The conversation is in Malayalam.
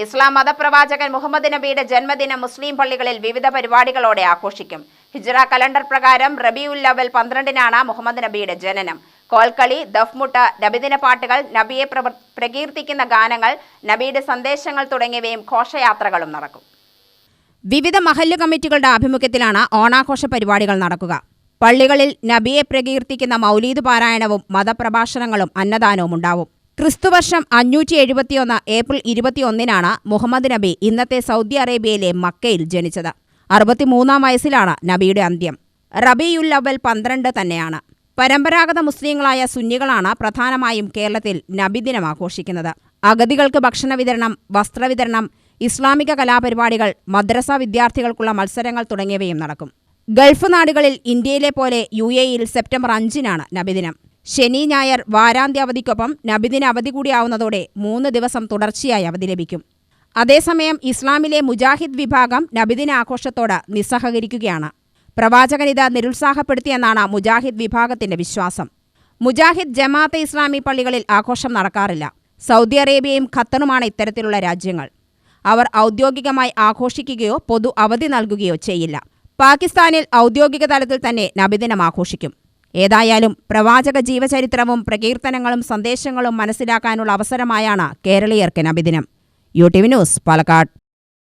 ഇസ്ലാം മതപ്രവാചകൻ മുഹമ്മദ് നബിയുടെ ജന്മദിനം മുസ്ലിം പള്ളികളിൽ വിവിധ പരിപാടികളോടെ ആഘോഷിക്കും. ഹിജ്റ കലണ്ടർ പ്രകാരം റബീഉൽ അവൽ 12-നാണ് മുഹമ്മദ് നബിയുടെ ജനനം. കോൽക്കളി, ദഫ്മുട്ട്, നബിദിന പാട്ടുകൾ, നബിയെ പ്രകീർത്തിക്കുന്ന ഗാനങ്ങൾ, നബിയുടെ സന്ദേശങ്ങൾ തുടങ്ങിയവയും ഘോഷയാത്രകളും നടക്കും. വിവിധ മഹല്ല് കമ്മിറ്റികളുടെ ആഭിമുഖ്യത്തിലാണ് ഓണാഘോഷ പരിപാടികൾ നടക്കുക. പള്ളികളിൽ നബിയെ പ്രകീർത്തിക്കുന്ന മൗലീദ് പാരായണവും മതപ്രഭാഷണങ്ങളും അന്നദാനവും ഉണ്ടാവും. ക്രിസ്തുവർഷം 571 ഏപ്രിൽ 21-നാണ് മുഹമ്മദ് നബി ഇന്നത്തെ സൗദി അറേബ്യയിലെ മക്കയിൽ ജനിച്ചത്. 63-ാം വയസ്സിലാണ് നബിയുടെ അന്ത്യം. റബീഉൽ അവൽ 12 തന്നെയാണ്. പരമ്പരാഗത മുസ്ലിങ്ങളായ സുന്നികളാണ് പ്രധാനമായും കേരളത്തിൽ നബിദിനം ആഘോഷിക്കുന്നത്. അഗതികൾക്ക് ഭക്ഷണ വിതരണം, വസ്ത്രവിതരണം, ഇസ്ലാമിക കലാപരിപാടികൾ, മദ്രസ വിദ്യാർത്ഥികൾക്കുള്ള മത്സരങ്ങൾ തുടങ്ങിയവയും നടക്കും. ഗൾഫ് നാടുകളിൽ ഇന്ത്യയിലെ പോലെ UAE-യിൽ സെപ്റ്റംബർ 5-നാണ് നബിദിനം. ശനി, ഞായർ വാരാന്ത്യ അവധിക്കൊപ്പം നബിദിന അവധി കൂടിയാവുന്നതോടെ 3 ദിവസം തുടർച്ചയായി അവധി ലഭിക്കും. അതേസമയം ഇസ്ലാമിലെ മുജാഹിദ് വിഭാഗം നബിദിന ആഘോഷത്തോട് നിസ്സഹകരിക്കുകയാണ്. പ്രവാചകനിത് നിരുത്സാഹപ്പെടുത്തിയെന്നാണ് മുജാഹിദ് വിഭാഗത്തിന്റെ വിശ്വാസം. മുജാഹിദ് ജമാഅത്തെ ഇസ്ലാമി പള്ളികളിൽ ആഘോഷം നടക്കാറില്ല. സൗദി അറേബ്യയും ഖത്തറുമാണ് ഇത്തരത്തിലുള്ള രാജ്യങ്ങൾ. അവർ ഔദ്യോഗികമായി ആഘോഷിക്കുകയോ പൊതു അവധി നൽകുകയോ ചെയ്യില്ല. പാകിസ്ഥാനിൽ ഔദ്യോഗിക തലത്തിൽ തന്നെ നബിദിനം ആഘോഷിക്കും. ഏതായാലും പ്രവാചക ജീവചരിത്രവും പ്രകീർത്തനങ്ങളും സന്ദേശങ്ങളും മനസ്സിലാക്കാനുള്ള അവസരമായാണ് കേരളീയർക്ക് നബിദിനം. UTV news, Palakkad.